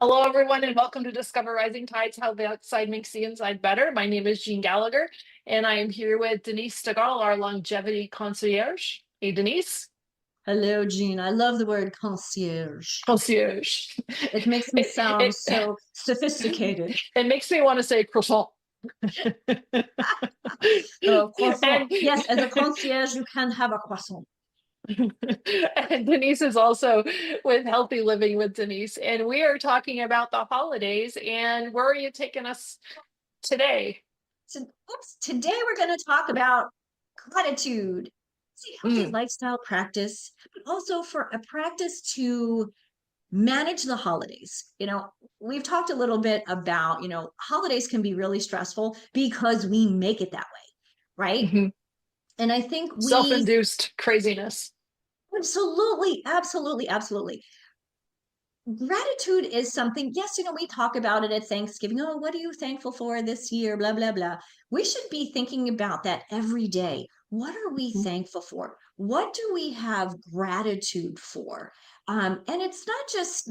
Hello, everyone, and welcome to Discover Rising Tides, How the Outside Makes the Inside Better. My name is Jeanne Gallagher, and I am here with Denise Stegall, our longevity concierge. Hey, Denise. Hello, Jean. I love the word concierge. Concierge. It makes me sound It, so sophisticated. it makes me want to say croissant. Oh, croissant. And, Yes, as a concierge, you can have a croissant. and Denise is also with Healthy Living with Denise, and we are talking about the holidays. And where are you taking us today? So, today we're going to talk about gratitude. It's a healthy Mm, lifestyle practice, but also for a practice to manage the holidays. We've talked a little bit about, holidays can be really stressful because we make it that way, right? mhm. And I think we Self-induced craziness. absolutely, absolutely, absolutely. Gratitude is something, yes, we talk about it at Thanksgiving. Oh, what are you thankful for this year? Blah, blah, blah. We should be thinking about that every day. What are we Mhm. thankful for? What do we have gratitude for? And it's not just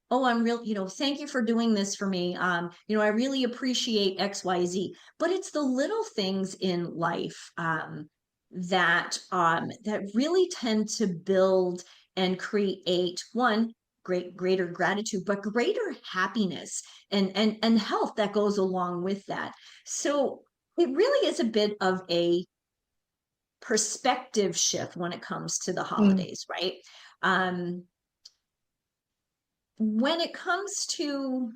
oh, I'm real, thank you for doing this for me. I really appreciate XYZ, but it's the little things in life that really tend to build and create one greater gratitude, but greater happiness and health that goes along with that. So it really is a bit of a perspective shift when it comes to the Mm, holidays, right? um when it comes to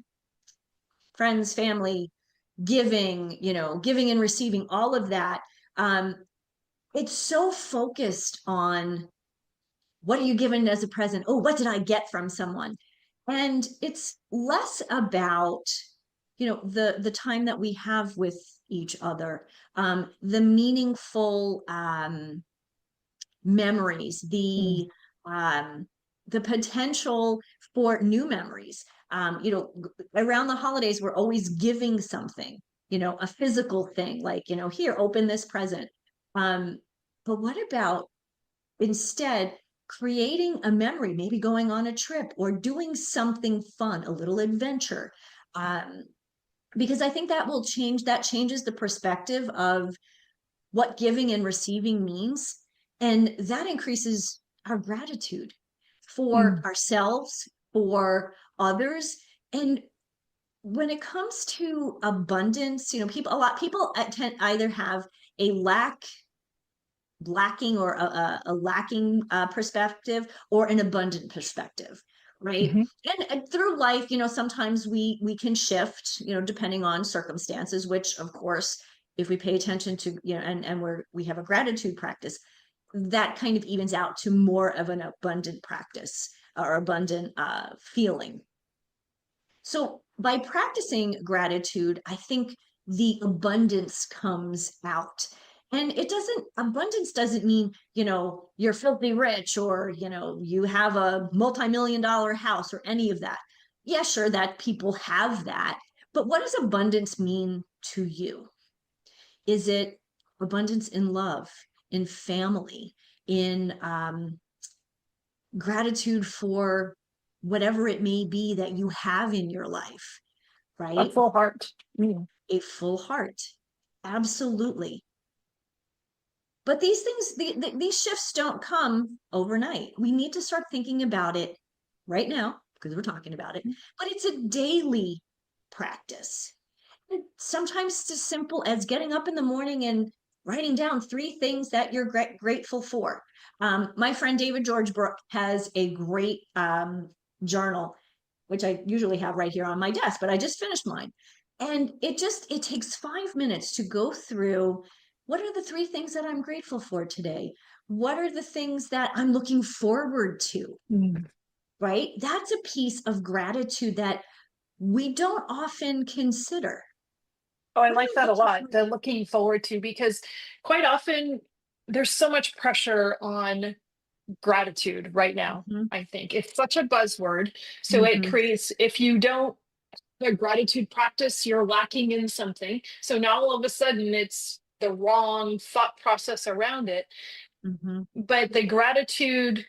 friends, family, giving and receiving, all of that, um it's so focused on what are you given as a present? Oh, what did I get from someone? And it's less about, the time that we have with each other, the meaningful memories, mm, the potential for new memories. Around the holidays, we're always giving something, a physical thing, like, here, open this present. Um, but what about instead creating a memory, maybe going on a trip or doing something fun, a little adventure? Um, because I think that changes the perspective of what giving and receiving means. And that increases our gratitude for mm. ourselves, for others. And when it comes to abundance, a lot of people tend either have a lacking or a lacking perspective or an abundant perspective, right? Mhm. And through life, sometimes we can shift, depending on circumstances, which of course, if we pay attention to, and we have a gratitude practice, that kind of evens out to more of an abundant practice or abundant feeling. So by practicing gratitude, I think the abundance comes out. And abundance doesn't mean, you're filthy rich or, you have a multi-million dollar house or any of that. Yeah, sure, that people have that. But what does abundance mean to you? Is it abundance in love, in family, in gratitude for whatever it may be that you have in your life, A right? full heart. Mm. A full heart. Absolutely. But these things, these shifts don't come overnight. We need to start thinking about it right now because we're talking about it, but it's a daily practice. And sometimes it's as simple as getting up in the morning and writing down three things that you're grateful for. My friend David George Brooke has a great journal, which I usually have right here on my desk, but I just finished mine. And it takes 5 minutes to go through what are the three things that I'm grateful for today? What are the things that I'm looking forward to? Mm. Right? That's a piece of gratitude that we don't often consider. Oh, I What are like you that a looking lot. for? The looking forward to, because quite often there's so much pressure on gratitude right now. Mhm, I think it's such a buzzword. So it mhm. creates, if you don't have a gratitude practice, you're lacking in something. So now all of a sudden it's the wrong thought process around it. Mhm. But the gratitude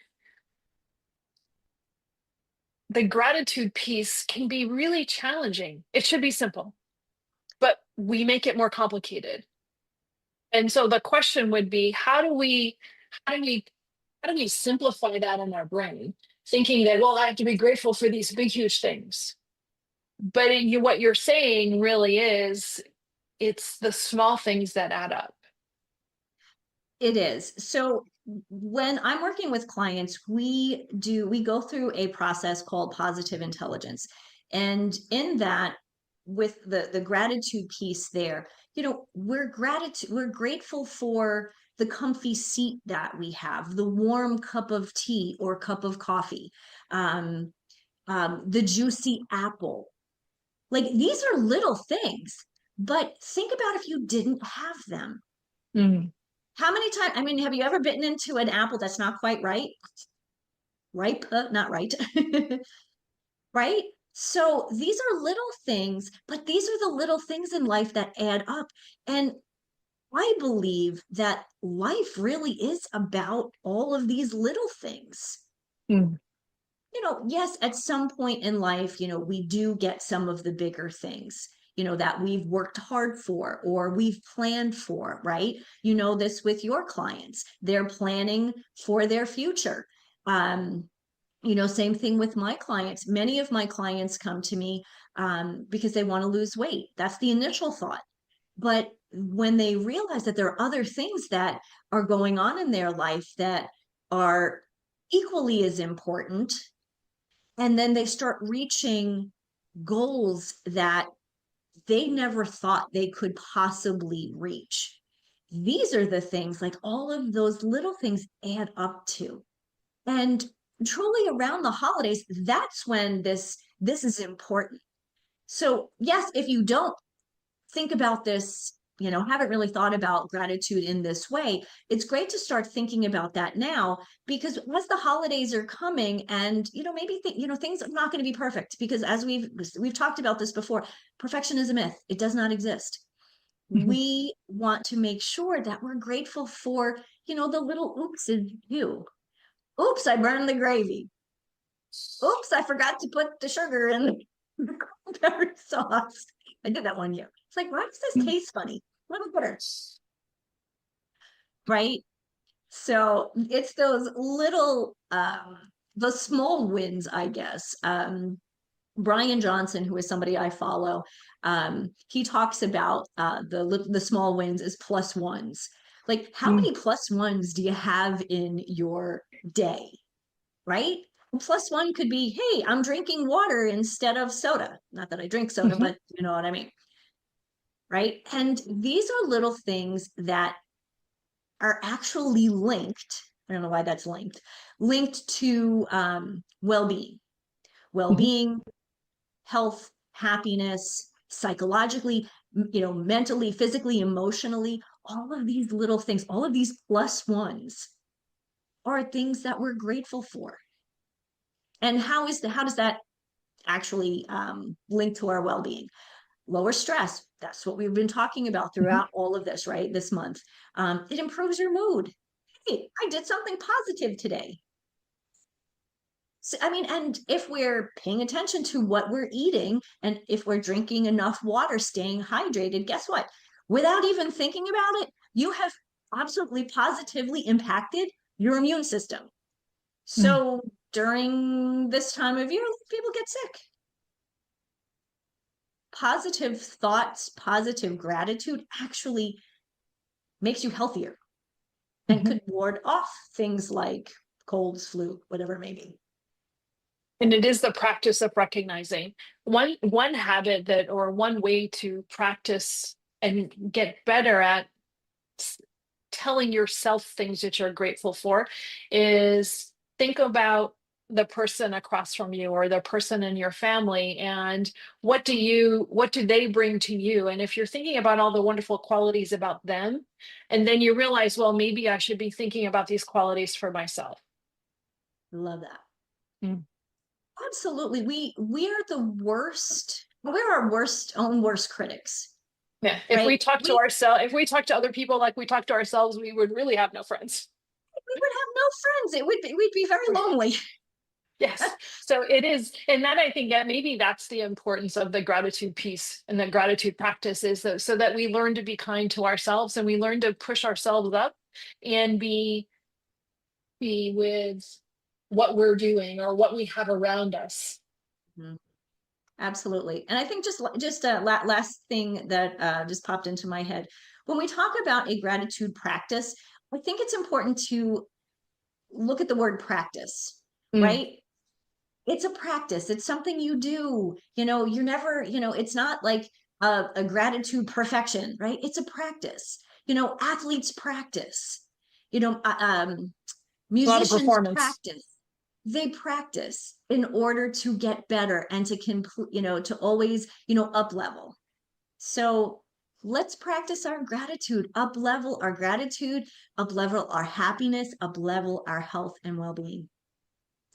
the gratitude piece can be really challenging. It should be simple, but we make it more complicated. And so the question would be, how do we, how do we simplify that in our brain? Thinking that, well, I have to be grateful for these big, huge things. But what you're saying really is, it's the small things that add up. It is. So when I'm working with clients, we go through a process called positive intelligence. And in that, with the gratitude piece there, we're grateful for the comfy seat that we have, the warm cup of tea or cup of coffee, um, the juicy apple. Like these are little things, but think about if you didn't have them. Mm. How many times, I mean, have you ever bitten into an apple that's not quite right? Ripe, not right. Right? So these are little things, but these are the little things in life that add up. And I believe that life really is about all of these little things. Mm. Yes, at some point in life, we do get some of the bigger things, that we've worked hard for or we've planned for, right? You know this with your clients. They're planning for their future. Um, same thing with my clients. Many of my clients come to me because they want to lose weight. That's the initial thought. But when they realize that there are other things that are going on in their life that are equally as important, and then they start reaching goals that they never thought they could possibly reach. These are the things, like all of those little things add up to. And truly around the holidays, that's when this is important. So yes, if you don't think about this, haven't really thought about gratitude in this way, it's great to start thinking about that now, because as the holidays are coming and, maybe things are not going to be perfect, because as we've talked about this before, perfection is a myth. It does not exist. Mhm. We want to make sure that we're grateful for, the little oopses too. Oops, I burned the gravy. Oops, I forgot to put the sugar in the cranberry sauce. I did that one year. It's like, why does this taste funny? Little bitter, right? So it's those little, the small wins, I guess. Brian Johnson, who is somebody I follow, he talks about the small wins as plus ones. Like, how Mm. many plus ones do you have in your day? Right? Plus one could be, hey, I'm drinking water instead of soda. Not that I drink soda, Mhm. but you know what I mean. Right? And these are little things that are actually linked. I don't know why that's linked to well-being, Mhm. well-being, health, happiness, psychologically, mentally, physically, emotionally. All of these little things, all of these plus ones are things that we're grateful for. And how does that actually link to our well-being? Lower stress. That's what we've been talking about Mhm. throughout all of this, right? This month. It improves your mood. Hey, I did something positive today. So, I mean, and if we're paying attention to what we're eating and if we're drinking enough water, staying hydrated, guess what? Without even thinking about it, you have absolutely positively impacted your immune system. Mm. So during this time of year, people get sick. Positive thoughts, positive gratitude actually makes you healthier and Mhm. could ward off things like colds, flu, whatever it may be. And it is the practice of recognizing one habit that, or one way to practice and get better at s- telling yourself things that you're grateful for, is think about the person across from you or the person in your family, and what do they bring to you? And if you're thinking about all the wonderful qualities about them, and then you realize, well, maybe I should be thinking about these qualities for myself. Love that. Mm. Absolutely. We are the worst. We're our worst critics, Yeah. right? If we talk to other people like we talk to ourselves, we would really have no friends. We would have no friends. We'd be very lonely. Yes. So it is, and that I think that maybe that's the importance of the gratitude piece and the gratitude practice is that so that we learn to be kind to ourselves and we learn to push ourselves up and be with what we're doing or what we have around us. Mhm. Absolutely. And I think just a last thing that just popped into my head. When we talk about a gratitude practice, I think it's important to look at the word practice, Mm, right? It's a practice. It's something you do. You're never, it's not like a gratitude perfection, right? It's a practice. Athletes practice. You know, uh, um, a lot of musicians performance. practice. They practice in order to get better and to complete, to always, up level. So let's practice our gratitude, up level our gratitude, up level our happiness, up level our health and well-being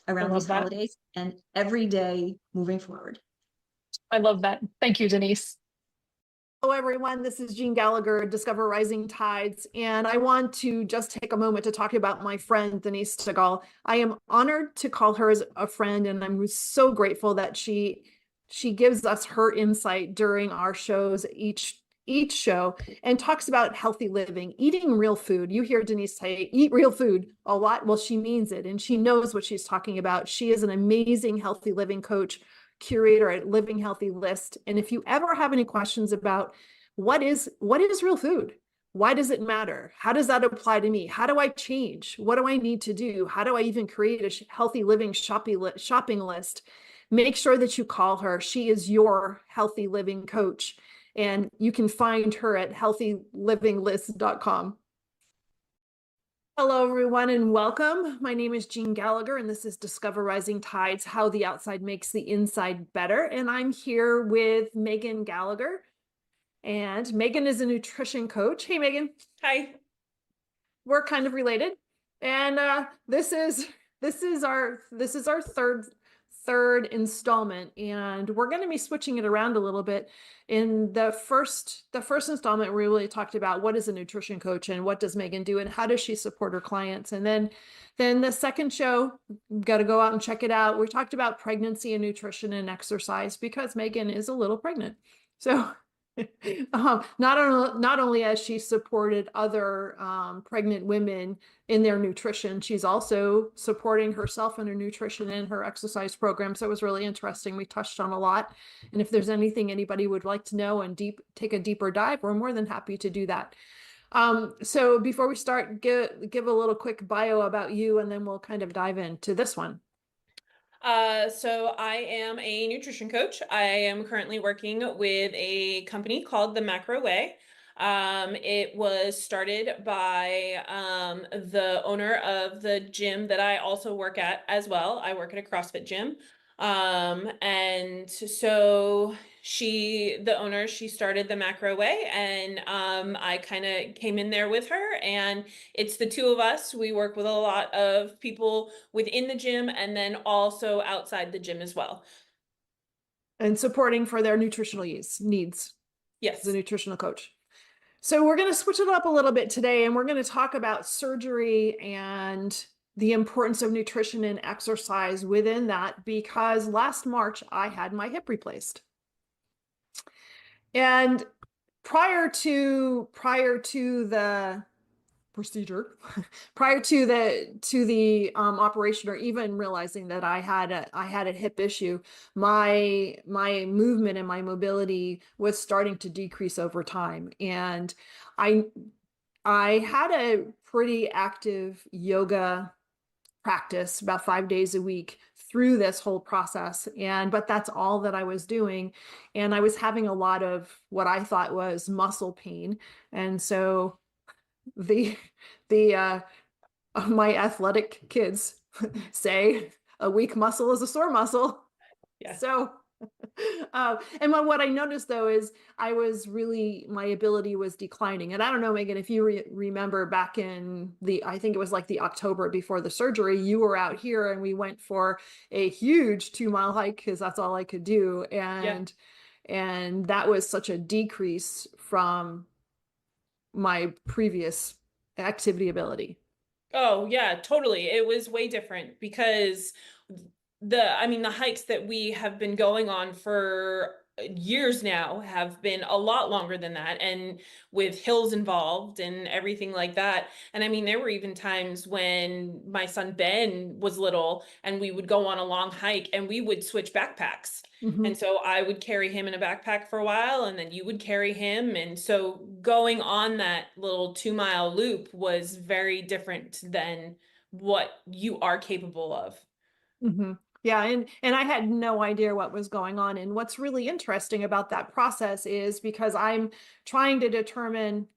I around these love that. holidays and every day moving forward. I love that. Thank you, Denise. Hello, everyone. This is Jeanne Gallagher, Discover Rising Tides, and I want to just take a moment to talk about my friend, Denise Stegall. I am honored to call her as a friend, and I'm so grateful that she gives us her insight during our shows, each show, and talks about healthy living, eating real food. You hear Denise say, eat real food a lot. Well, she means it, and she knows what she's talking about. She is an amazing healthy living coach, curator at Living Healthy List. And if you ever have any questions about what is real food, why does it matter, how does that apply to me, how do I change, what do I need to do, how do I even create a healthy living shopping list, make sure that you call her. She is your healthy living coach, and you can find her at healthylivinglist.com. Hello, everyone, and welcome. My name is Jeanne Gallagher, and this is Discover Rising Tides, How the Outside Makes the Inside Better. And I'm here with Meghan Gallagher. And Meghan is a nutrition coach. Hey, Meghan. Hi. We're kind of related. And this is our third installment, and we're going to be switching it around a little bit. In the first installment, we really talked about what is a nutrition coach and what does Meghan do and how does she support her clients. And then the second show, got to go out and check it out. We talked about pregnancy and nutrition and exercise because Meghan is a little pregnant. So not only has she supported other pregnant women in their nutrition, she's also supporting herself in her nutrition and her exercise program. So it was really interesting. We touched on a lot. And if there's anything anybody would like to know and take a deeper dive, we're more than happy to do that. So before we start, give a little quick bio about you, and then we'll kind of dive into this one. So I am a nutrition coach. I am currently working with a company called The Macro Way. It was started by the owner of the gym that I also work at as well. I work at a CrossFit gym. And so the owner, she started The Macro Way, and I kind of came in there with her, and it's the two of us. We work with a lot of people within the gym and then also outside the gym as well. And supporting for their nutritional needs Yes. as a nutritional coach. So we're going to switch it up a little bit today, and we're going to talk about surgery and the importance of nutrition and exercise within that, because last March I had my hip replaced. And prior to the procedure, prior to the operation, or even realizing that I had a hip issue, my movement and my mobility was starting to decrease over time. And I had a pretty active yoga practice about 5 days a week through this whole process. But that's all that I was doing. And I was having a lot of what I thought was muscle pain. And so the my athletic kids say a weak muscle is a sore muscle. Yeah. So and what I noticed though is my ability was declining. And I don't know, Meghan, if you remember back in I think it was like the October before the surgery, you were out here and we went for a huge 2-mile hike because that's all I could do. And that was such a decrease from my previous activity ability. Oh, yeah, totally. It was way different because the hikes that we have been going on for years now have been a lot longer than that, and with hills involved and everything like that. And I mean, there were even times when my son Ben was little and we would go on a long hike and we would switch backpacks. Mhm. And so I would carry him in a backpack for a while, and then you would carry him. And so going on that little 2 mile loop was very different than what you are capable of. Mhm. Yeah, and I had no idea what was going on. And what's really interesting about that process is because I'm trying to determine,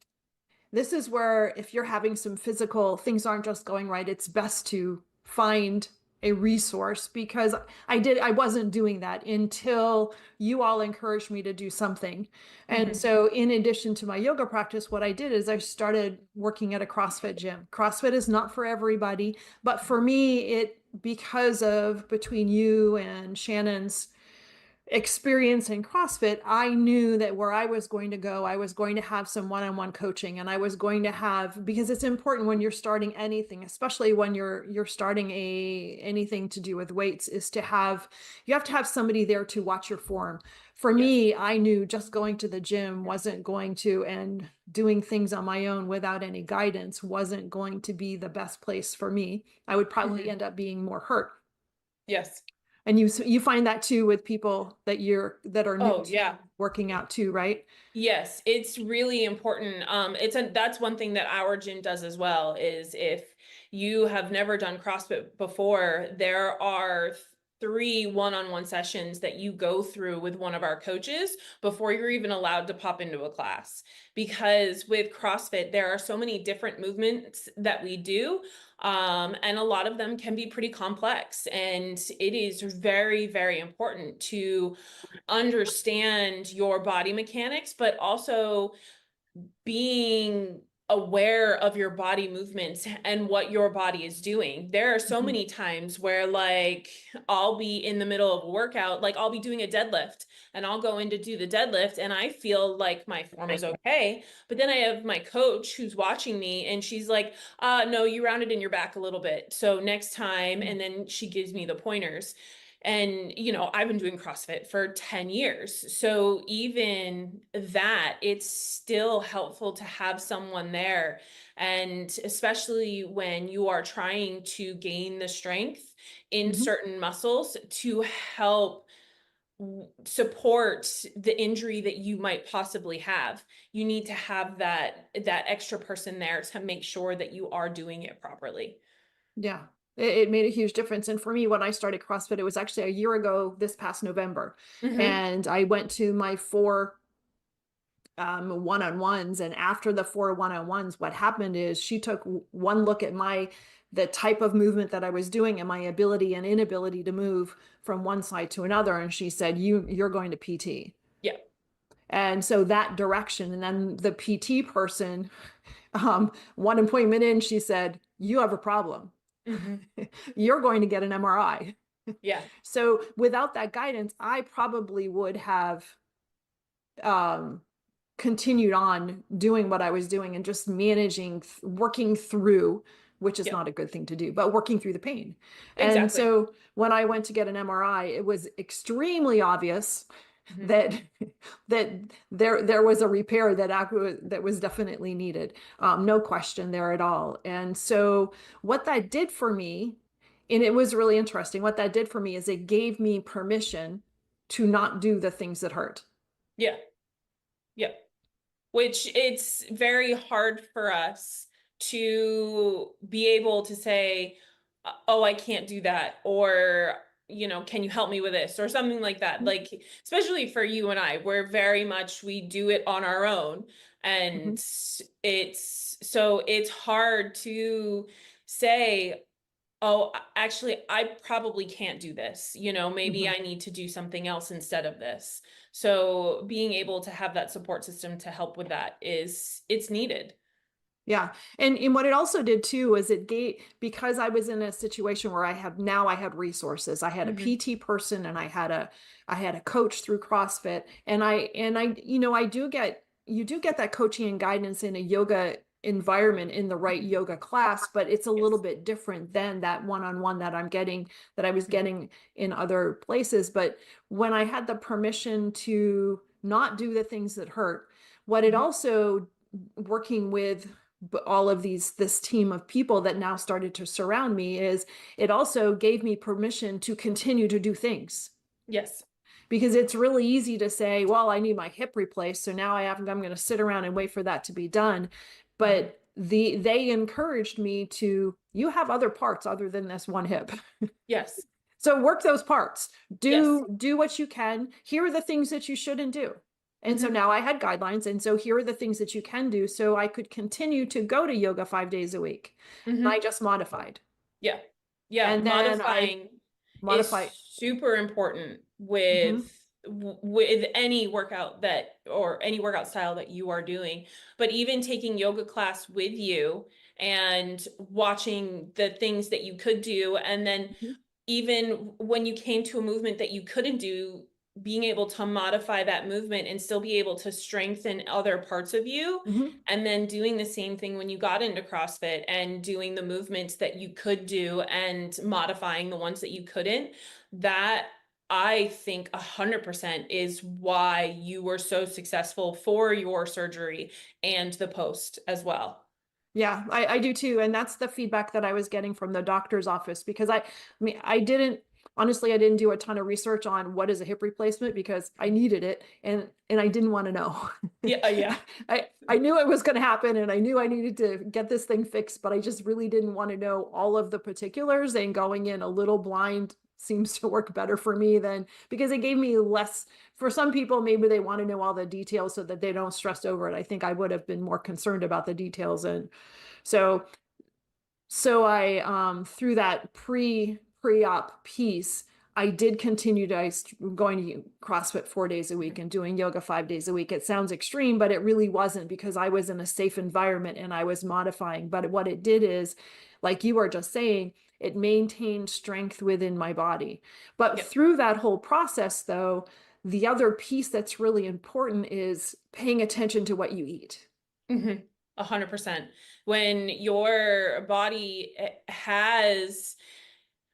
this is where if you're having some physical things aren't just going right, it's best to find a resource, because I wasn't doing that until you all encouraged me to do something. And Mhm. so in addition to my yoga practice, what I did is I started working at a CrossFit gym. CrossFit is not for everybody, but for me, because of between you and Shannon's experience in CrossFit, I knew that where I was going to go, I was going to have some one-on-one coaching, and I was going to have, because it's important when you're starting anything, especially when you're starting anything to do with weights, is to have, you have to have somebody there to watch your form. For Yes. me, I knew just going to the gym wasn't going to, and doing things on my own without any guidance wasn't going to be the best place for me. I would probably Mhm. end up being more hurt. Yes. And you find that too with people that are new Oh, to yeah. working out too, right? Yes, it's really important. That's one thing that our gym does as well, is if you have never done CrossFit before, there are 3 one-on-one sessions that you go through with one of our coaches before you're even allowed to pop into a class. Because with CrossFit, there are so many different movements that we do, and a lot of them can be pretty complex. And it is very, very important to understand your body mechanics, but also being aware of your body movements and what your body is doing. There are so Mhm. many times where, like, I'll be in the middle of a workout, like I'll be doing a deadlift and I'll go in to do the deadlift and I feel like my form is okay. But then I have my coach who's watching me and she's like, no, you rounded in your back a little bit. So next time, and then she gives me the pointers. And, I've been doing CrossFit for 10 years. So even that, it's still helpful to have someone there. And especially when you are trying to gain the strength in Mhm. certain muscles to help support the injury that you might possibly have. You need to have that extra person there to make sure that you are doing it properly. Yeah. It made a huge difference. And for me, when I started CrossFit, it was actually a year ago this past November. Hmm. And I went to my 4 one-on-ones. And after the 4 one-on-ones, what happened is she took one look at the type of movement that I was doing and my ability and inability to move from one side to another. And she said, you're going to PT. Yeah. And so that direction. And then the PT person, one appointment in, she said, you have a problem. Hmm. You're going to get an MRI. Yeah. So without that guidance, I probably would have um, continued on doing what I was doing and just managing, working through, which is Yeah. not a good thing to do, but working through the pain. And Exactly. so when I went to get an MRI, it was extremely obvious Mhm. that that there was a repair that was definitely needed. No question there at all. And so what that did for me, and it was really interesting, what that did for me is it gave me permission to not do the things that hurt. Yeah. Yeah. Which it's very hard for us to be able to say, oh, I can't do that. Or, can you help me with this or something like that? Like, especially for you and I, we're very much, we do it on our own. And Mhm. it's hard to say, oh, actually, I probably can't do this. Maybe Mhm. I need to do something else instead of this. So being able to have that support system to help with that it's needed. Yeah. And what it also did too was it gave, because I was in a situation where I had resources. I had a Hmm. PT person and I had a coach through CrossFit. And I you do get that coaching and guidance in a yoga environment in the right yoga class, but it's a little bit different than that one-on-one that I was getting in other places. But when I had the permission to not do the things that hurt, what it also, working with all of this team of people that now started to surround me, is it also gave me permission to continue to do things. Yes. Because it's really easy to say, well, I need my hip replaced, so now I'm going to sit around and wait for that to be done. But they encouraged me to, you have other parts other than this one hip. Yes. So work those parts. Yes. Do what you can. Here are the things that you shouldn't do. And so now I had guidelines. And so here are the things that you can do. So I could continue to go to yoga 5 days a week. And I just modified. Yeah. Yeah. And then Modifying modify. is super important with any workout or any workout style that you are doing. But even taking yoga class with you and watching the things that you could do, and then even when you came to a movement that you couldn't do, being able to modify that movement and still be able to strengthen other parts of you. And then doing the same thing when you got into CrossFit and doing the movements that you could do and modifying the ones that you couldn't. That, I think, 100% is why you were so successful for your surgery and the post as well. Yeah, I do too. And that's the feedback that I was getting from the doctor's office, because I mean, I didn't do a ton of research on what is a hip replacement, because I needed it and I didn't want to know. Yeah. I knew it was going to happen and I knew I needed to get this thing fixed, but I just really didn't want to know all of the particulars, and going in a little blind seems to work better for me than, because it gave me less. For some people, maybe they want to know all the details so that they don't stress over it. I think I would have been more concerned about the details. And so I, through that pre-op piece, I did continue to, going to CrossFit 4 days a week and doing yoga 5 days a week. It sounds extreme, but it really wasn't, because I was in a safe environment and I was modifying. But what it did is, like you were just saying, it maintained strength within my body. But through that whole process, though, the other piece that's really important is paying attention to what you eat. 100%. When your body has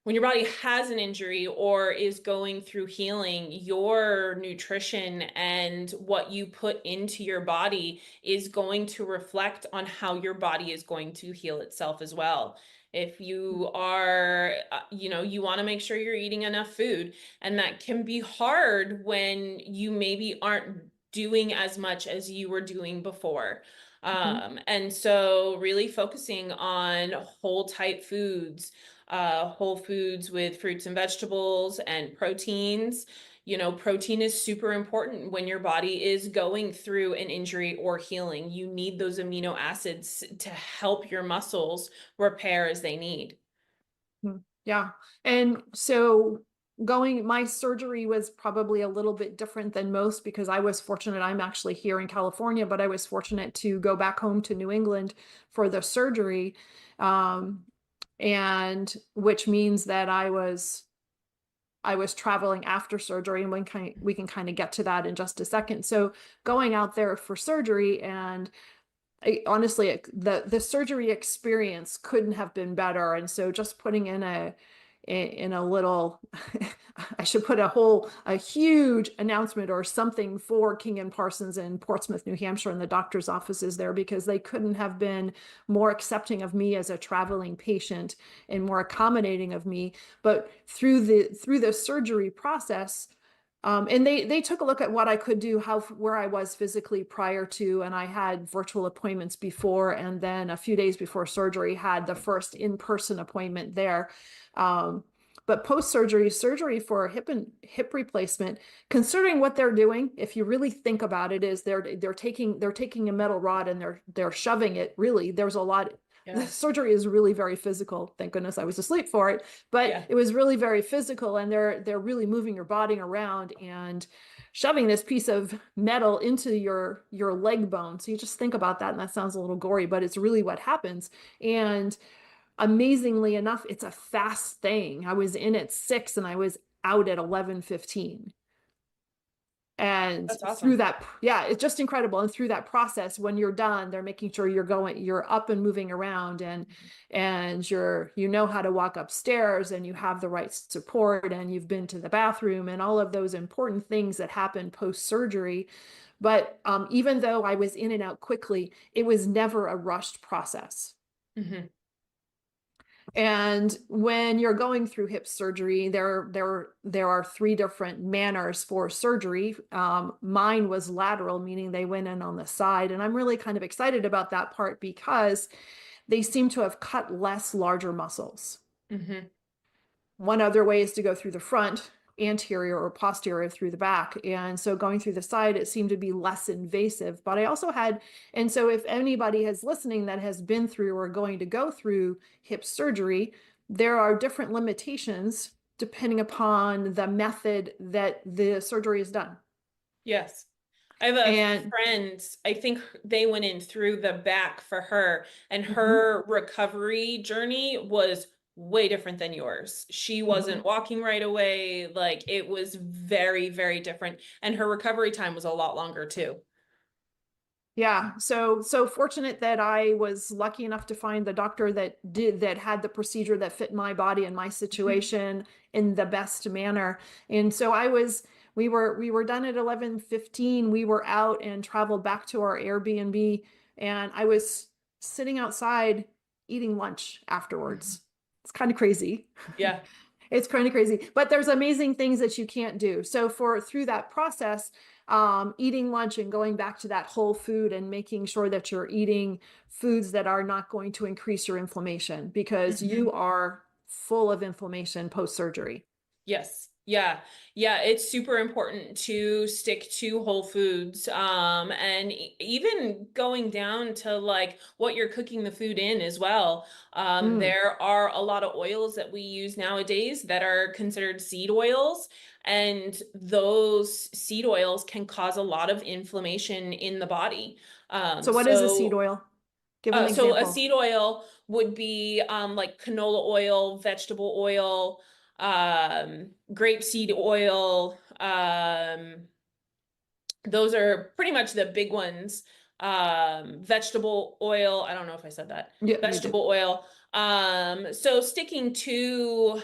an injury or is going through healing, your nutrition and what you put into your body is going to reflect on how your body is going to heal itself as well. If you are, you want to make sure you're eating enough food, and that can be hard when you maybe aren't doing as much as you were doing before. And so really focusing on whole type foods, whole foods with fruits and vegetables and proteins. Protein is super important when your body is going through an injury or healing. You need those amino acids to help your muscles repair as they need. Yeah. And so my surgery was probably a little bit different than most, because I was fortunate. I'm actually here in California, but I was fortunate to go back home to New England for the surgery. And which means that I was traveling after surgery, and we can kind of get to that in just a second. So going out there for surgery, and honestly, the surgery experience couldn't have been better. And so just putting in a little, I should put a huge announcement or something for King and Parsons in Portsmouth, New Hampshire, and the doctor's offices there, because they couldn't have been more accepting of me as a traveling patient and more accommodating of me. But through the surgery process, and they took a look at what I could do, where I was physically prior to, and I had virtual appointments before, and then a few days before surgery had the first in-person appointment there. But post-surgery, surgery for hip replacement, considering what they're doing, if you really think about it, is they're taking a metal rod and they're shoving it. Really, there's a lot. The surgery is really very physical. Thank goodness I was asleep for it, but it was really very physical, and they're really moving your body around and shoving this piece of metal into your leg bone. So you just think about that, and that sounds a little gory, but it's really what happens. And amazingly enough, it's a fast thing. I was in at 6 and I was out at 11:15. And That's through awesome. that, yeah, it's just incredible. And through that process, when you're done, they're making sure you're up and moving around, and you know how to walk upstairs, and you have the right support, and you've been to the bathroom, and all of those important things that happen post-surgery. But even though I was in and out quickly, it was never a rushed process. Mhm. And when you're going through hip surgery, there are three different manners for surgery. Mine was lateral, meaning they went in on the side. And I'm really kind of excited about that part because they seem to have cut less larger muscles. Mhm. One other way is to go through the front, anterior or posterior through the back. And so going through the side, it seemed to be less invasive. But I also had, and so if anybody is listening that has been through or going to go through hip surgery, there are different limitations depending upon the method that the surgery is done. Yes. I have a And friend, I think they went in through the back for her, and Mhm, her recovery journey was way different than yours. She wasn't mhm. walking right away. Like it was very, very different. And her recovery time was a lot longer too. Yeah, so fortunate that I was lucky enough to find the doctor that had the procedure that fit my body and my Mhm. situation in the best manner. And so we were done at 11:15. We were out and traveled back to our Airbnb, and I was sitting outside eating lunch afterwards. It's kind of crazy. Yeah. It's kind of crazy, but there's amazing things that you can't do. So through that process, eating lunch and going back to that whole food and making sure that you're eating foods that are not going to increase your inflammation, because Mhm. you are full of inflammation post-surgery. Yes. Yeah. Yeah. It's super important to stick to whole foods. And even going down to like what you're cooking the food in as well. Mm. There are a lot of oils that we use nowadays that are considered seed oils. And those seed oils can cause a lot of inflammation in the body. So what is a seed oil? Give an So a example. seed oil would be like canola oil, vegetable oil, grapeseed oil. Those are pretty much the big ones. Vegetable oil. I don't know if I said that. Yeah, you did. Vegetable oil. So sticking to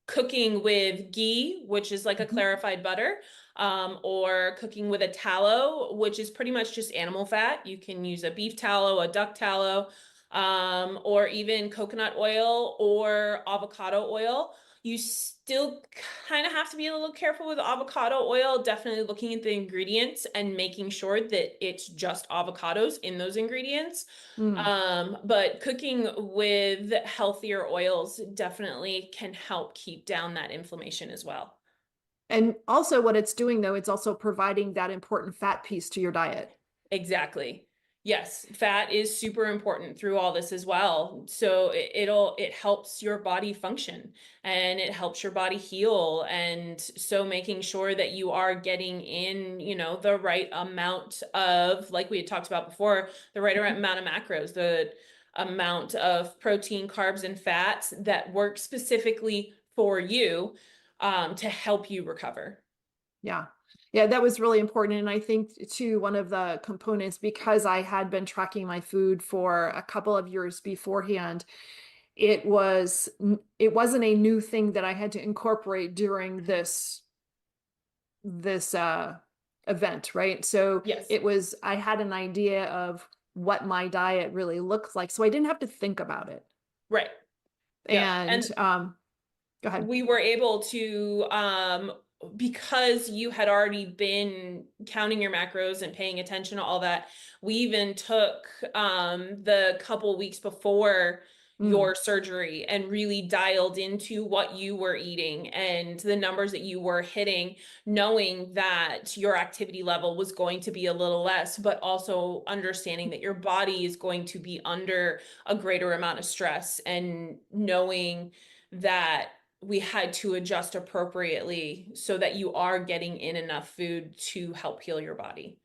cooking with ghee, which is like a Mhm. clarified butter, or cooking with a tallow, which is pretty much just animal fat. You can use a beef tallow, a duck tallow, or even coconut oil or avocado oil. You still kind of have to be a little careful with avocado oil, definitely looking at the ingredients and making sure that it's just avocados in those ingredients. Mm. But cooking with healthier oils definitely can help keep down that inflammation as well. And also what it's doing though, it's also providing that important fat piece to your diet. Exactly. Yes, fat is super important through all this as well. So it helps your body function and it helps your body heal. And so making sure that you are getting in, the right amount of, like we had talked about before, the right Mhm. amount of macros, the amount of protein, carbs, and fats that work specifically for you, to help you recover. Yeah. Yeah, that was really important. And I think too, one of the components, because I had been tracking my food for a couple of years beforehand, it wasn't a new thing that I had to incorporate during this event, right? So Yes. I had an idea of what my diet really looked like. So I didn't have to think about it. Right. Yep. And And go ahead. we were able to, because you had already been counting your macros and paying attention to all that, we even took the couple weeks before Mm, your surgery and really dialed into what you were eating and the numbers that you were hitting, knowing that your activity level was going to be a little less, but also understanding that your body is going to be under a greater amount of stress, and knowing that we had to adjust appropriately so that you are getting in enough food to help heal your body.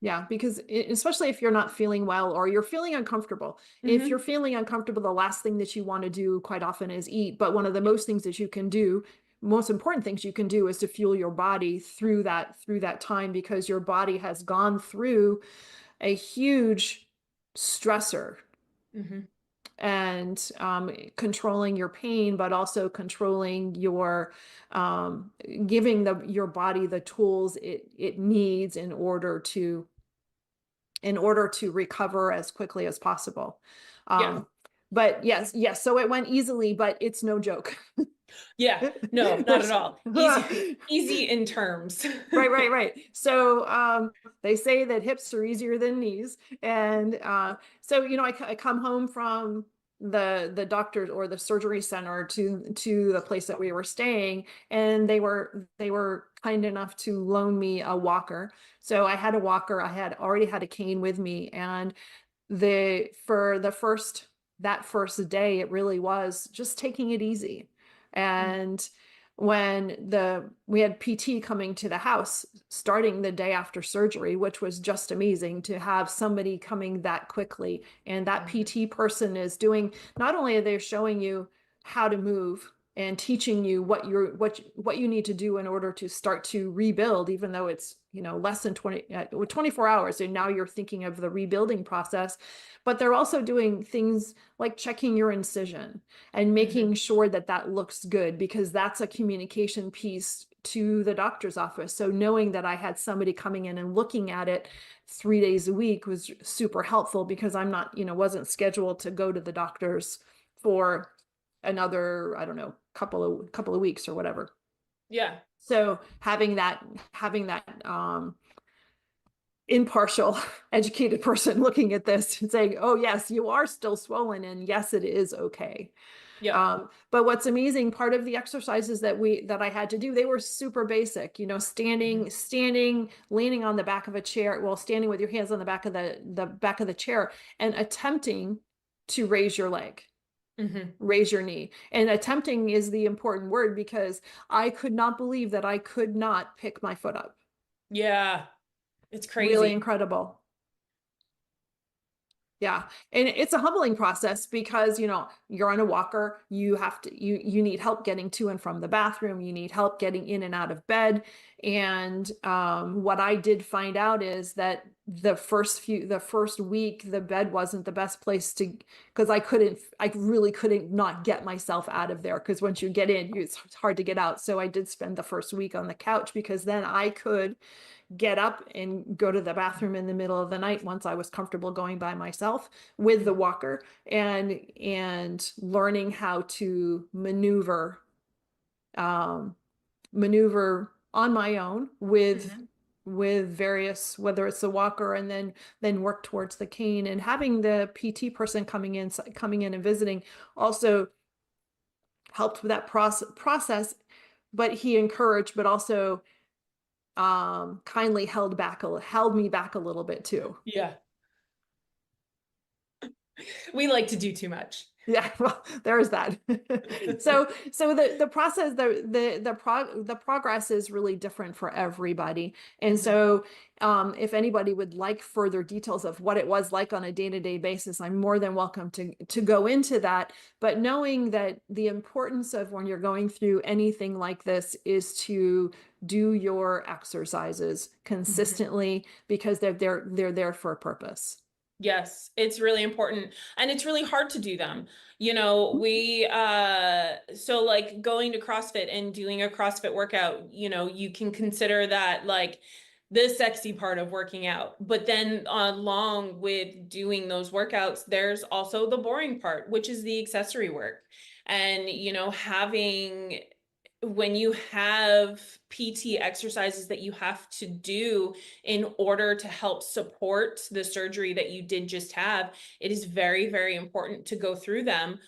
yeah, because especially if you're not feeling well or you're feeling uncomfortable. If you're Mm-hmm. feeling uncomfortable, the last thing that you want to do quite often is eat. But one of the most things that you can do most important things you can do is to fuel your body through that time, because your body has gone through a huge stressor, and controlling your pain, but also controlling your giving your body the tools it needs in order to recover as quickly as possible. Yeah. But yes, so it went easily, but it's no joke. Yeah, no, not at all. Easy in terms. Right. So they say that hips are easier than knees. And so, I come home from the doctor or the surgery center to the place that we were staying, and they were kind enough to loan me a walker. So I had a walker. I had already had a cane with me, and that first day, it really was just taking it easy. And when we had PT coming to the house starting the day after surgery, which was just amazing to have somebody coming that quickly. And that PT person is doing, not only are they showing you how to move and teaching you what you need to do in order to start to rebuild, even though it's, less than 24 hours. And now you're thinking of the rebuilding process, but they're also doing things like checking your incision and making sure that looks good, because that's a communication piece to the doctor's office. So knowing that I had somebody coming in and looking at it 3 days a week was super helpful, because I'm not, wasn't scheduled to go to the doctor's for another, I don't know, couple of weeks or whatever. Yeah. So having that impartial, educated person looking at this and saying, oh yes, you are still swollen, and yes, it is okay. Yeah. But what's amazing, part of the exercises that I had to do, they were super basic, standing, leaning on the back of a chair, standing with your hands on the back of the chair and attempting to raise your leg. Raise your knee. And attempting is the important word, because I could not believe that I could not pick my foot up. Yeah. It's crazy. Really incredible. Yeah. And it's a humbling process, because, you're on a walker, you need help getting to and from the bathroom, you need help getting in and out of bed. And what I did find out is that the first week, the bed wasn't the best place because I really couldn't not get myself out of there. Because once you get in, it's hard to get out. So I did spend the first week on the couch, because then I could get up and go to the bathroom in the middle of the night once I was comfortable going by myself with the walker, and learning how to maneuver on my own with various, whether it's the walker, and then work towards the cane. And having the PT person coming in and visiting also helped with that process, but he encouraged, but also kindly held me back a little bit too. Yeah. We like to do too much. Yeah, well, there's that. So the process, the progress is really different for everybody. And so if anybody would like further details of what it was like on a day-to-day basis, I'm more than welcome to go into that. But knowing that the importance of, when you're going through anything like this, is to do your exercises consistently, because they're there for a purpose. Yes, it's really important, and it's really hard to do them. We so like going to CrossFit and doing a CrossFit workout, you can consider that like the sexy part of working out. But then along with doing those workouts, there's also the boring part, which is the accessory work. And when you have PT exercises that you have to do in order to help support the surgery that you did just have, it is very, very important to go through them,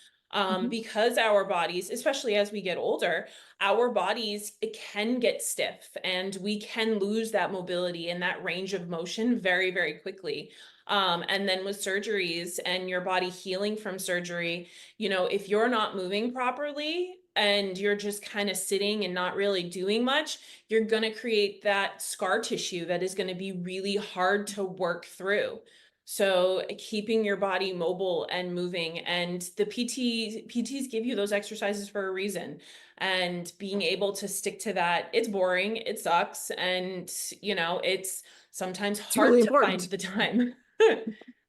because our bodies, especially as we get older, our bodies can get stiff, and we can lose that mobility and that range of motion very, very quickly. And then with surgeries and your body healing from surgery, if you're not moving properly and you're just kind of sitting and not really doing much, you're going to create that scar tissue that is going to be really hard to work through. So keeping your body mobile and moving, and the PTs give you those exercises for a reason. and being able to stick to that. It's boring, it sucks, and it's sometimes It's really hard to find important. the time.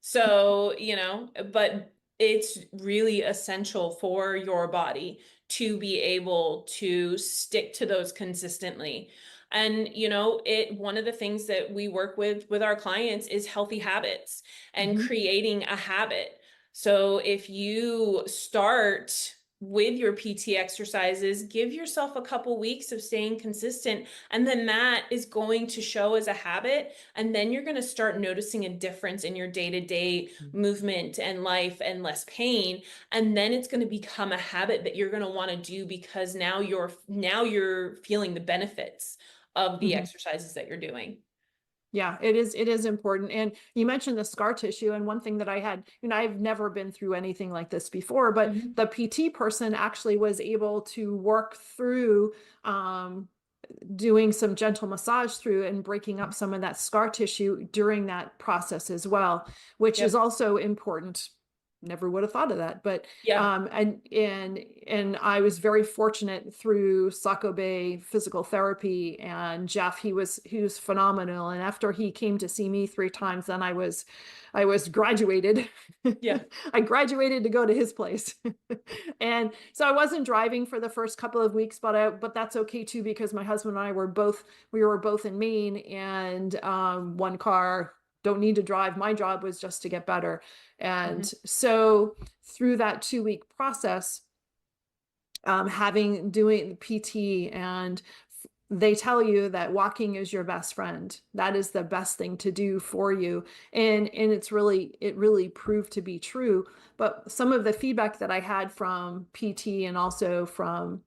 So, but it's really essential for your body to be able to stick to those consistently. And one of the things that we work with our clients is healthy habits and Mhm. creating a habit. So if you start with your PT exercises, give yourself a couple weeks of staying consistent, and then that is going to show as a habit. And then you're going to start noticing a difference in your day-to-day movement and life and less pain. And then it's going to become a habit that you're going to want to do, because now you're feeling the benefits of the Mhm. exercises that you're doing. Yeah, it is important. And you mentioned the scar tissue. And one thing that I had, I've never been through anything like this before, but Mhm. the PT person actually was able to work through doing some gentle massage through and breaking up some of that scar tissue during that process as well, which is Yep. also important. Never would have thought of that, but Yeah. and I was very fortunate through Saco Bay physical therapy, and Jeff, he was phenomenal. And after he came to see me 3 times, then I was graduated. Yeah. I graduated to go to his place. And so I wasn't driving for the first couple of weeks, but that's okay too, because my husband and I were both in Maine, and one car, don't need to drive. My job was just to get better. And Mhm. so through that 2-week process, doing PT, and they tell you that walking is your best friend. That is the best thing to do for you. And it really proved to be true. But some of the feedback that I had from PT, and also from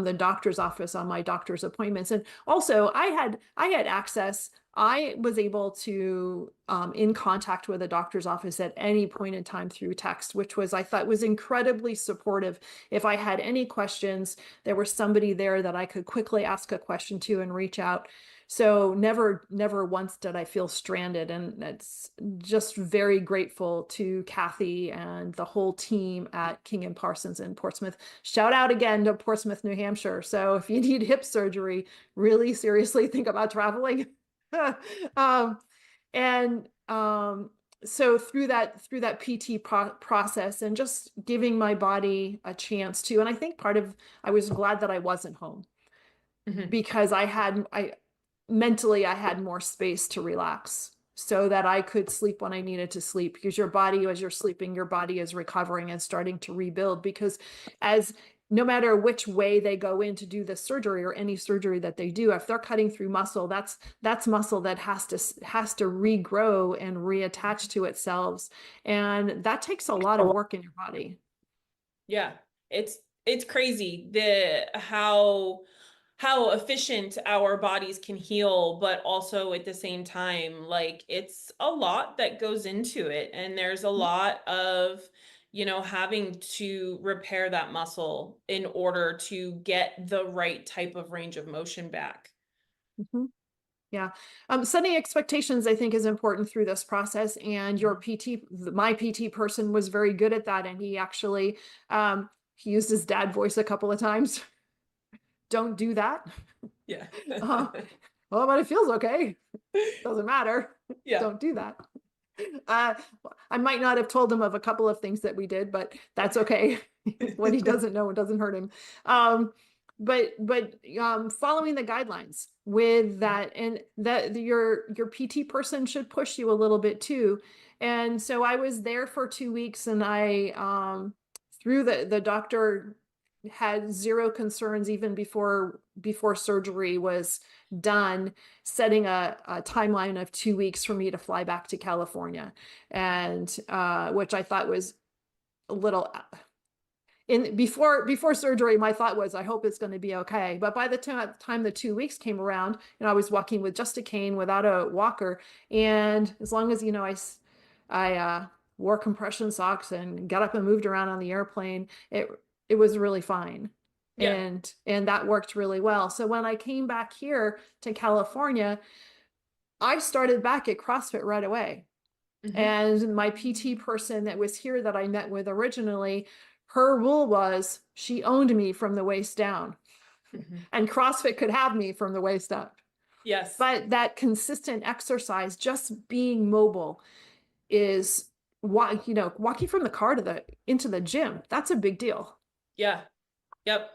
the doctor's office on my doctor's appointments, and also I had access. I was able to in contact with a doctor's office at any point in time through text, which I thought was incredibly supportive. If I had any questions, there was somebody there that I could quickly ask a question to and reach out. So never once did I feel stranded. And that's just very grateful to Kathy and the whole team at King and Parsons in Portsmouth. Shout out again to Portsmouth, New Hampshire. So if you need hip surgery, really seriously think about traveling. And so through that PT process, and just giving my body a chance to, and I think I was glad that I wasn't home, Mhm. because mentally I had more space to relax, so that I could sleep when I needed to sleep, because your body, as you're sleeping, your body is recovering and starting to rebuild. Because no matter which way they go in to do the surgery, or any surgery that they do, if they're cutting through muscle, that's muscle that has to regrow and reattach to itself. And that takes a lot of work in your body. Yeah, it's crazy how efficient our bodies can heal, but also at the same time, like, it's a lot that goes into it, and there's a lot of having to repair that muscle in order to get the right type of range of motion back. Mhm. Yeah. Setting expectations, I think, is important through this process. And my PT person was very good at that. And he actually, he used his dad voice a couple of times. Don't do that. Yeah. Uh, well, but it feels okay. Doesn't matter. Yeah. Don't do that. Uh, I might not have told him of a couple of things that we did, but that's okay. What he doesn't know, it doesn't hurt him. But following the guidelines with that, and that your PT person should push you a little bit too. And so I was there for 2 weeks, and I through the doctor had zero concerns even before surgery was done, setting a timeline of 2 weeks for me to fly back to California. And which I thought was a little before surgery, my thought was, I hope it's going to be okay. But by the time the 2 weeks came around, I was walking with just a cane, without a walker. And as long as, I wore compression socks and got up and moved around on the airplane, it was really fine. Yeah. And that worked really well. So when I came back here to California, I started back at CrossFit right away. Mhm. And my PT person that was here, that I met with originally, her rule was she owned me from the waist down, Mhm. and CrossFit could have me from the waist up. Yes. But that consistent exercise, just being mobile, is walking from the car into the gym. That's a big deal. Yeah. Yep.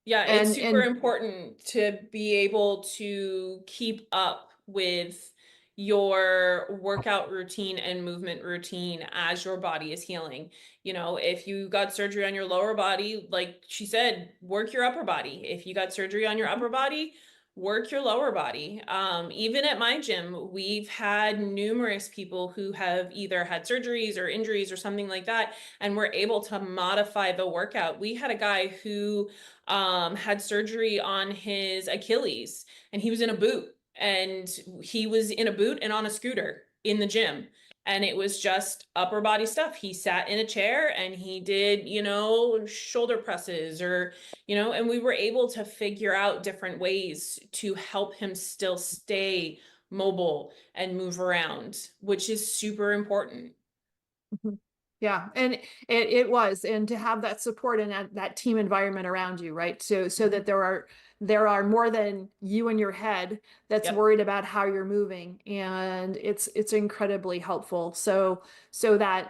Yeah, it's super And important to be able to keep up with your workout routine and movement routine as your body is healing. You know, if you got surgery on your lower body, like she said, work your upper body. If you got surgery on your upper body, work your lower body. Even at my gym, we've had numerous people who have either had surgeries or injuries or something like that, and we're able to modify the workout. We had a guy who had surgery on his Achilles, and he was in a boot, and he was in a boot and on a scooter in the gym. And it was just upper body stuff. He sat in a chair and he did, shoulder presses or, and we were able to figure out different ways to help him still stay mobile and move around, which is super important. yeah, and it was, and to have that support and that team environment around you, right? So that there are more than you in your head that's Yep. worried about how you're moving, and it's incredibly helpful. So I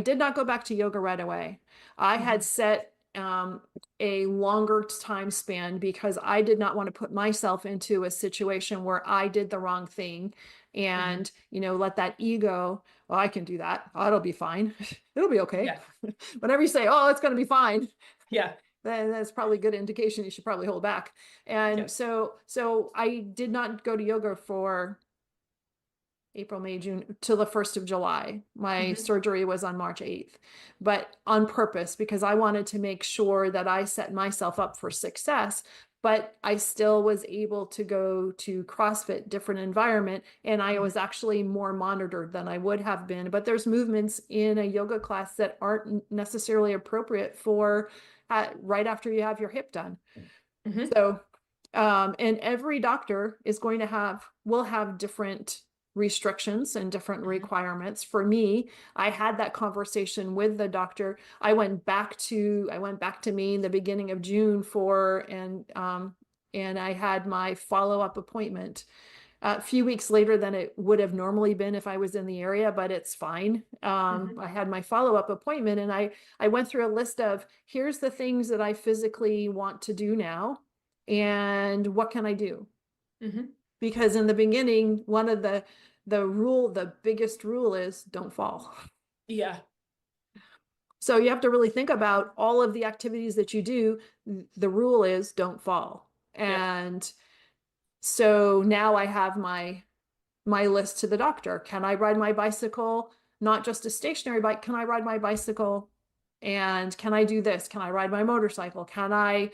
did not go back to yoga right away. I had set a longer time span because I did not want to put myself into a situation where I did the wrong thing and let that ego, well, I can do that. Oh, it'll be fine. It'll be okay. Yeah. Whenever you say, oh, it's going to be fine, Yeah. then that's probably a good indication you should probably hold back. And Yep. so I did not go to yoga for April, May, June till the 1st of July. My surgery was on March 8th, but on purpose because I wanted to make sure that I set myself up for success. But I still was able to go to CrossFit, different environment, and I was actually more monitored than I would have been. But there's movements in a yoga class that aren't necessarily appropriate for right after you have your hip done. So, and every doctor will have different restrictions and different requirements. For me, I had that conversation with the doctor. I went back to Maine the beginning of June and I had my follow-up appointment a few weeks later than it would have normally been if I was in the area, but it's fine. I had my follow-up appointment and I went through a list of here's the things that I physically want to do now and what can I do? Because in the beginning, one of the biggest rule is don't fall. Yeah. So you have to really think about all of the activities that you do. The rule is don't fall. And so now I have my list to the doctor. Can I ride my bicycle? Not just a stationary bike. Can I ride my bicycle? And can I do this? Can I ride my motorcycle? Can I,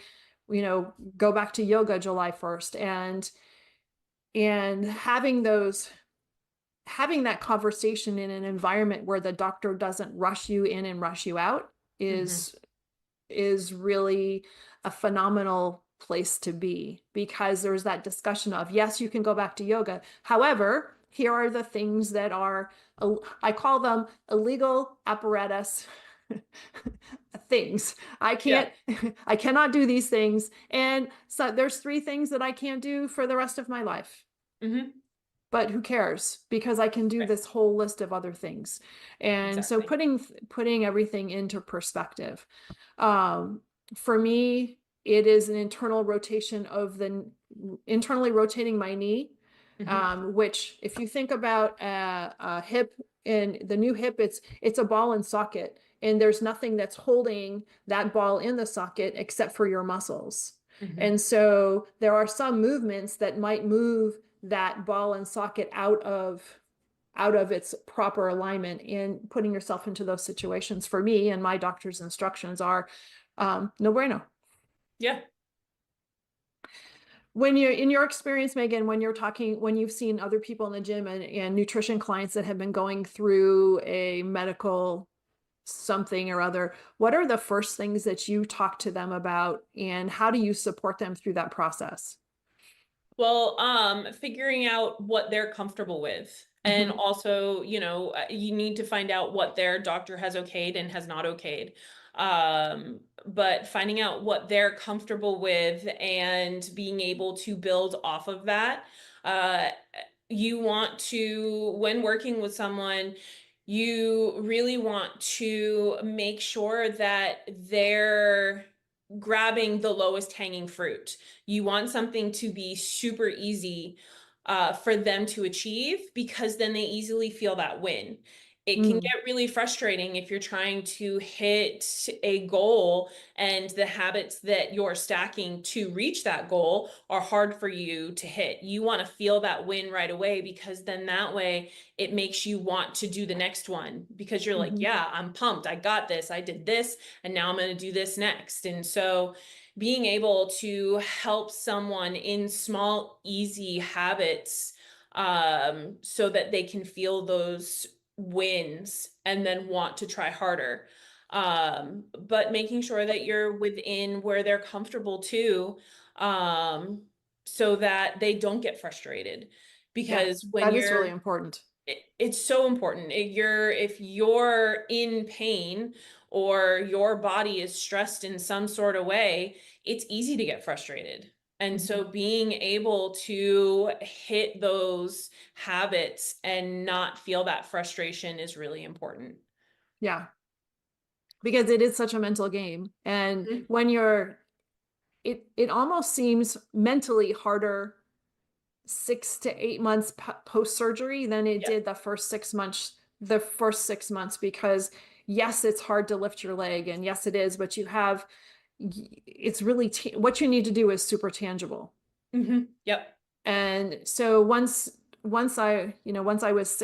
go back to yoga July 1st? And having that conversation in an environment where the doctor doesn't rush you in and rush you out is really a phenomenal place to be, because there's that discussion of, yes, you can go back to yoga. However, here are the things that are, I call them illegal apparatus things. I cannot do these things. And so there's 3 things that I can't do for the rest of my life. But who cares? Because I can do this whole list of other things. And so putting everything into perspective. For me, it is an internally rotating my knee, which if you think about a hip and the new hip, it's a ball and socket, and there's nothing that's holding that ball in the socket except for your muscles. And so there are some movements that might move that ball and socket out of its proper alignment, and putting yourself into those situations for me and my doctor's instructions are no bueno. Yeah. When you're in your experience, Meghan, when you've seen other people in the gym and nutrition clients that have been going through a medical something or other, what are the first things that you talk to them about, and how do you support them through that process? Well, figuring out what they're comfortable with. And Mhm. also, you need to find out what their doctor has okayed and has not okayed. But finding out what they're comfortable with and being able to build off of that. You want to, when working with someone, you really want to make sure that they're grabbing the lowest hanging fruit. You want something to be super easy for them to achieve, because then they easily feel that win. It can Mm. get really frustrating if you're trying to hit a goal and the habits that you're stacking to reach that goal are hard for you to hit. You want to feel that win right away, because then that way it makes you want to do the next one, because you're like, Mhm. yeah, I'm pumped. I got this. I did this, and now I'm going to do this next. And so being able to help someone in small, easy habits, so that they can feel those wins and then want to try harder. But making sure that you're within where they're comfortable too, so that they don't get frustrated. Yeah, Because when that is really you're important. it's so important. If you're in pain or your body is stressed in some sort of way, it's easy to get frustrated. And Mhm. so being able to hit those habits and not feel that frustration is really important. Yeah, because it is such a mental game. And Mhm. when it almost seems mentally harder 6 to 8 months post surgery than it Yeah. did the first 6 months, because yes, it's hard to lift your leg, and yes, it is, but it's really what you need to do is super tangible. Yep. And so once I was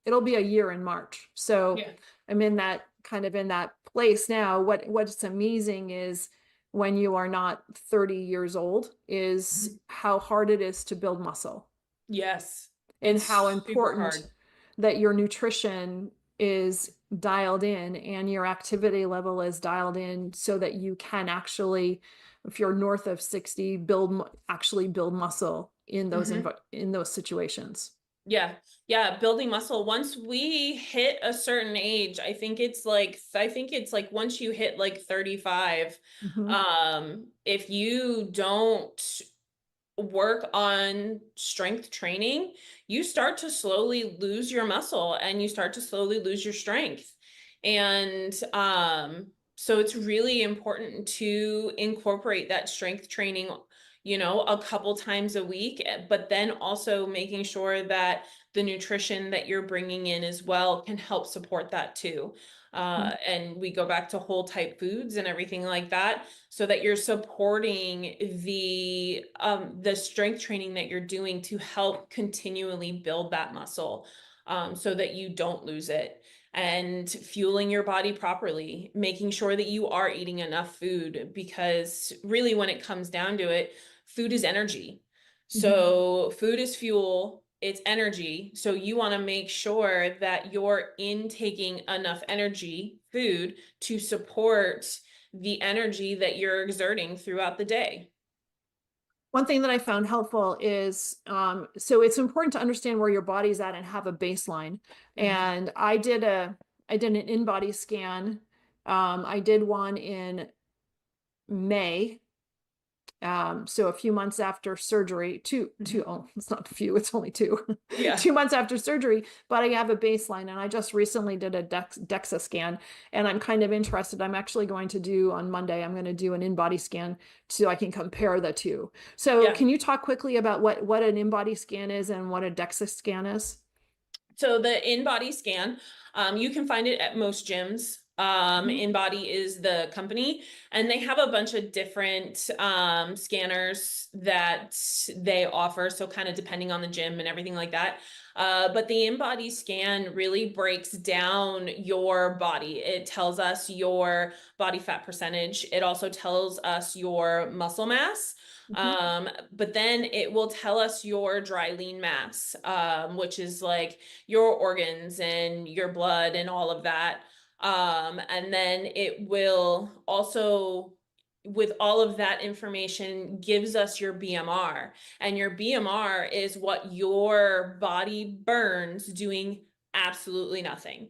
it'll be a year in March. So Yeah. I'm in that place now. What's amazing is when you are not 30 years old is how hard it is to build muscle, Yes. and It's how super important hard. that your nutrition is dialed in and your activity level is dialed in, so that you can actually, if you're north of 60, actually build muscle in those situations. Yeah. Yeah. Building muscle. Once we hit a certain age, I think it's like once you hit like 35, Mhm. if you don't work on strength training, you start to slowly lose your muscle and you start to slowly lose your strength. And so it's really important to incorporate that strength training, a couple times a week, but then also making sure that the nutrition that you're bringing in as well can help support that too. And we go back to whole type foods and everything like that, so that you're supporting the strength training that you're doing to help continually build that muscle, so that you don't lose it, and fueling your body properly, making sure that you are eating enough food, because really when it comes down to it, food is energy. Mhm. So food is fuel, it's energy. So you want to make sure that you're intaking enough energy, food, to support the energy that you're exerting throughout the day. One thing that I found helpful is, so it's important to understand where your body's at and have a baseline. Mhm. And I did an in-body scan. I did one in May. So a few months after surgery, Mhm. oh, it's not a few, it's only two, Yeah. 2 months after surgery, but I have a baseline, and I just recently did a DEXA scan, and I'm kind of interested. I'm actually going to do on Monday, I'm going to do an in-body scan so I can compare the two. So Yeah. can you talk quickly about what an in-body scan is and what a DEXA scan is? So the InBody scan, you can find it at most gyms. Mhm. InBody is the company, and they have a bunch of different scanners that they offer. So kind of depending on the gym and everything like that. But the InBody scan really breaks down your body. It tells us your body fat percentage. It also tells us your muscle mass. Mhm. But then it will tell us your dry lean mass, which is like your organs and your blood and all of that. And then it will also with all of that information gives us your BMR, and your BMR is what your body burns doing absolutely nothing.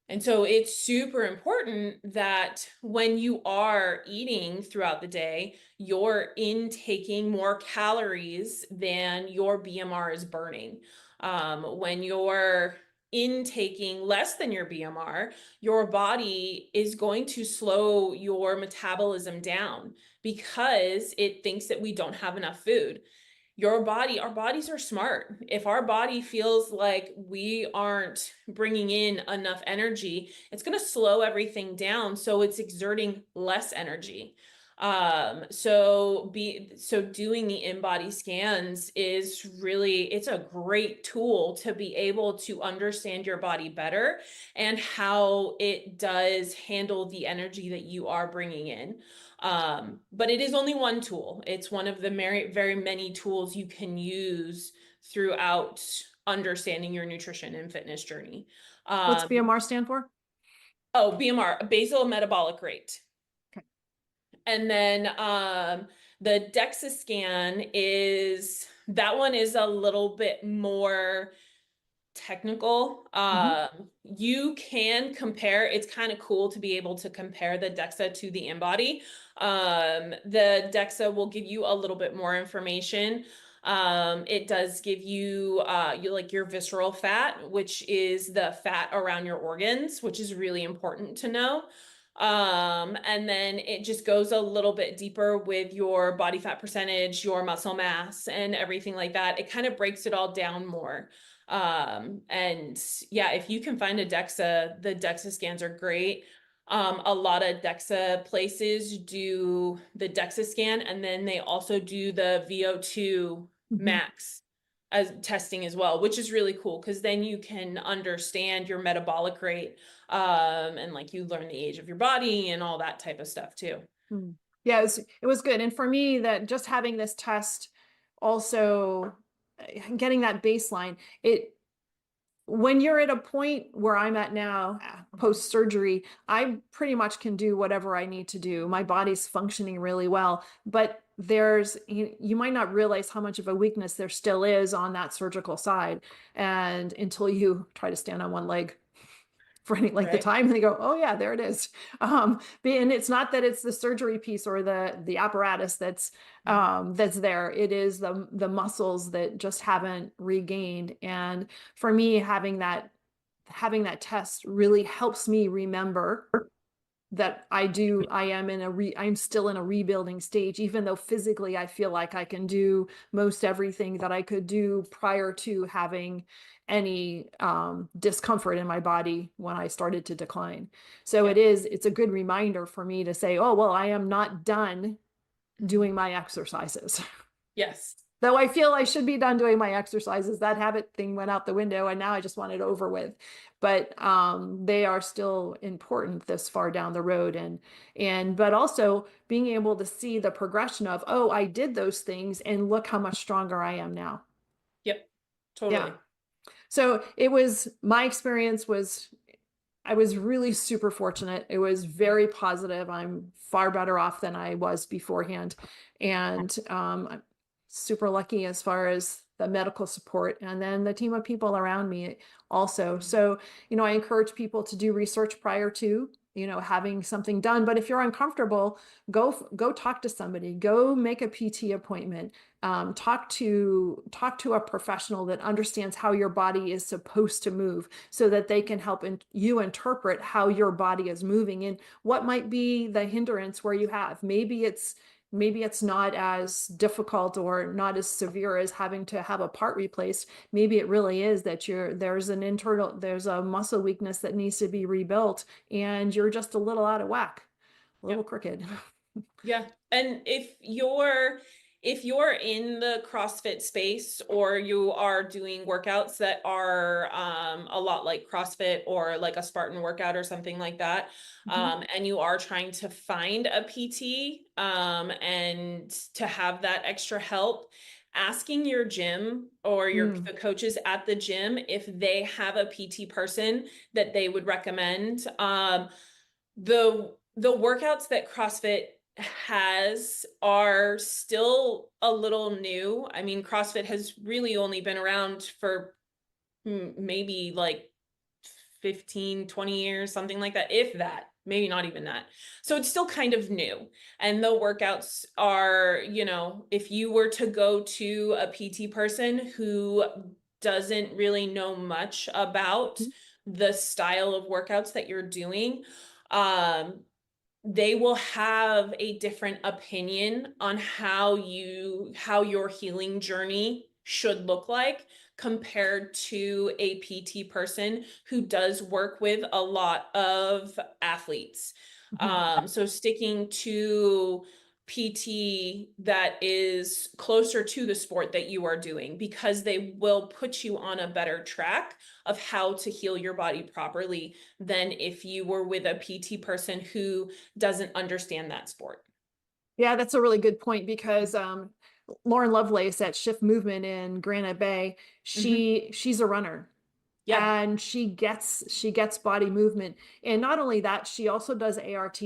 And so it's super important that when you are eating throughout the day, you're intaking more calories than your BMR is burning. When you're intaking less than your BMR, your body is going to slow your metabolism down because it thinks that we don't have enough food. Our bodies are smart. If our body feels like we aren't bringing in enough energy, it's going to slow everything down, so it's exerting less energy. So doing the in-body scans is really, it's a great tool to be able to understand your body better and how it does handle the energy that you are bringing in. But it is only one tool. It's one of the very, very many tools you can use throughout understanding your nutrition and fitness journey. What's BMR stand for? BMR, basal metabolic rate. Okay. And then the DEXA scan that one is a little bit more technical. You can compare, it's kind of cool to be able to compare the DEXA to the InBody. The DEXA will give you a little bit more information. It does give you your visceral fat, which is the fat around your organs, which is really important to know. And then it just goes a little bit deeper with your body fat percentage, your muscle mass, and everything like that. It kind of breaks it all down more. And yeah, if you can find a DEXA, the DEXA scans are great. A lot of DEXA places do the DEXA scan, and then they also do the VO2 max as testing as well, which is really cool because then you can understand your metabolic rate, and like you learn the age of your body and all that type of stuff too. Yeah, it was good. And for me, that just having this test, also getting that baseline, when you're at a point where I'm at now, post surgery, I pretty much can do whatever I need to do. My body's functioning really well, but you might not realize how much of a weakness there still is on that surgical side. And until you try to stand on one leg for any length of time, and they go, oh yeah, there it is. And it's not that it's the surgery piece or the apparatus that's there. It is the muscles that just haven't regained. And for me, having that test really helps me remember that I'm still in a rebuilding stage, even though physically I feel like I can do most everything that I could do prior to having any discomfort in my body when I started to decline. So it's a good reminder for me to say, oh, well, I am not done doing my exercises. Yes. Though I feel I should be done doing my exercises. That habit thing went out the window and now I just want it over with. But they are still important this far down the road. But also being able to see the progression of, oh, I did those things and look how much stronger I am now. Yep, totally. Yeah. So my experience was, I was really super fortunate. It was very positive. I'm far better off than I was beforehand. And I'm super lucky as far as the medical support and then the team of people around me also. So, I encourage people to do research prior to, having something done. But if you're uncomfortable, go talk to somebody, go make a PT appointment, talk to a professional that understands how your body is supposed to move so that they can help you interpret how your body is moving and what might be the hindrance where you have. Maybe it's not as difficult or not as severe as having to have a part replaced. Maybe it really is that there's a muscle weakness that needs to be rebuilt and you're just a little out of whack, a little crooked. Yeah. And if you're in the CrossFit space or you are doing workouts that are a lot like CrossFit or like a Spartan workout or something like that, and you are trying to find a PT and to have that extra help, asking your gym or the coaches at the gym if they have a PT person that they would recommend. The workouts that CrossFit are still a little new. I mean, CrossFit has really only been around for maybe like 15, 20 years, something like that, if that, maybe not even that. So it's still kind of new. And the workouts are, you know, if you were to go to a PT person who doesn't really know much about the style of workouts that you're doing, they will have a different opinion on how your healing journey should look like compared to a PT person who does work with a lot of athletes. So sticking to PT that is closer to the sport that you are doing, because they will put you on a better track of how to heal your body properly than if you were with a PT person who doesn't understand that sport. Yeah, that's a really good point, because Lauren Lovelace at Shift Movement in Granite Bay, she's a runner. Yeah. And she gets body movement. And not only that, she also does ART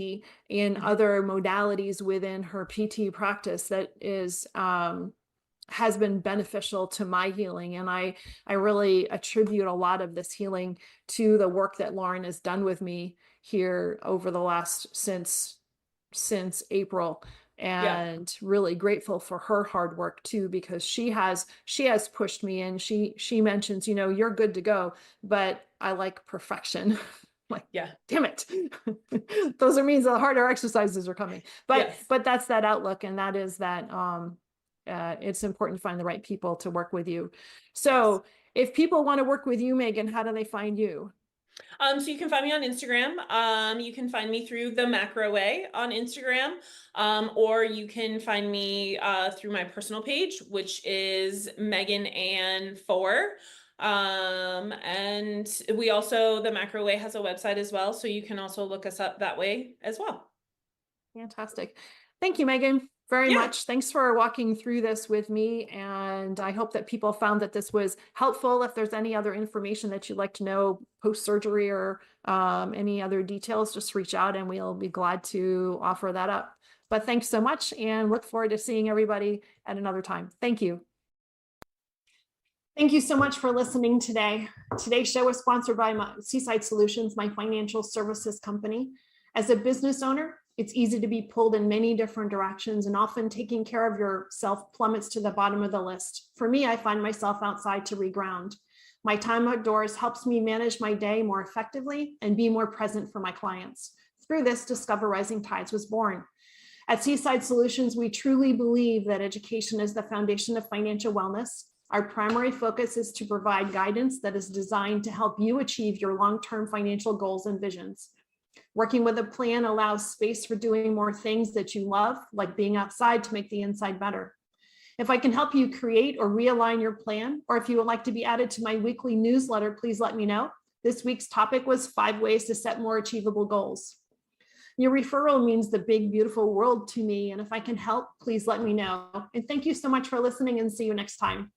and other modalities within her PT practice that is has been beneficial to my healing. And I really attribute a lot of this healing to the work that Lauren has done with me here over the last since April. And really grateful for her hard work too, because she has pushed me, and she mentions, you know, you're good to go, but I like perfection. Like, Yeah. damn it. Those are means the harder exercises are coming. But Yes. but that's that outlook, and that is that it's important to find the right people to work with you. So if people want to work with you, Meghan, how do they find you? So you can find me on Instagram. You can find me through the Macro Way on Instagram, or you can find me through my personal page, which is Meghan Ann 4. And we also, the Macro Way has a website as well, so you can also look us up that way as well. Fantastic. Thank you, Meghan, very Yeah. much. Thanks for walking through this with me. And I hope that people found that this was helpful. If there's any other information that you'd like to know post-surgery, or any other details, just reach out and we'll be glad to offer that up. But thanks so much, and look forward to seeing everybody at another time. Thank you. Thank you so much for listening today. Today's show is sponsored by Seaside Solutions, my financial services company. As a business owner, it's easy to be pulled in many different directions, and often taking care of yourself plummets to the bottom of the list. For me, I find myself outside to reground. My time outdoors helps me manage my day more effectively and be more present for my clients. Through this, Discover Rising Tides was born. At Seaside Solutions, we truly believe that education is the foundation of financial wellness. Our primary focus is to provide guidance that is designed to help you achieve your long-term financial goals and visions. Working with a plan allows space for doing more things that you love, like being outside to make the inside better. If I can help you create or realign your plan, or if you would like to be added to my weekly newsletter, please let me know. This week's topic was 5 ways to set more achievable goals. Your referral means the big, beautiful world to me. And if I can help, please let me know. And thank you so much for listening, and see you next time.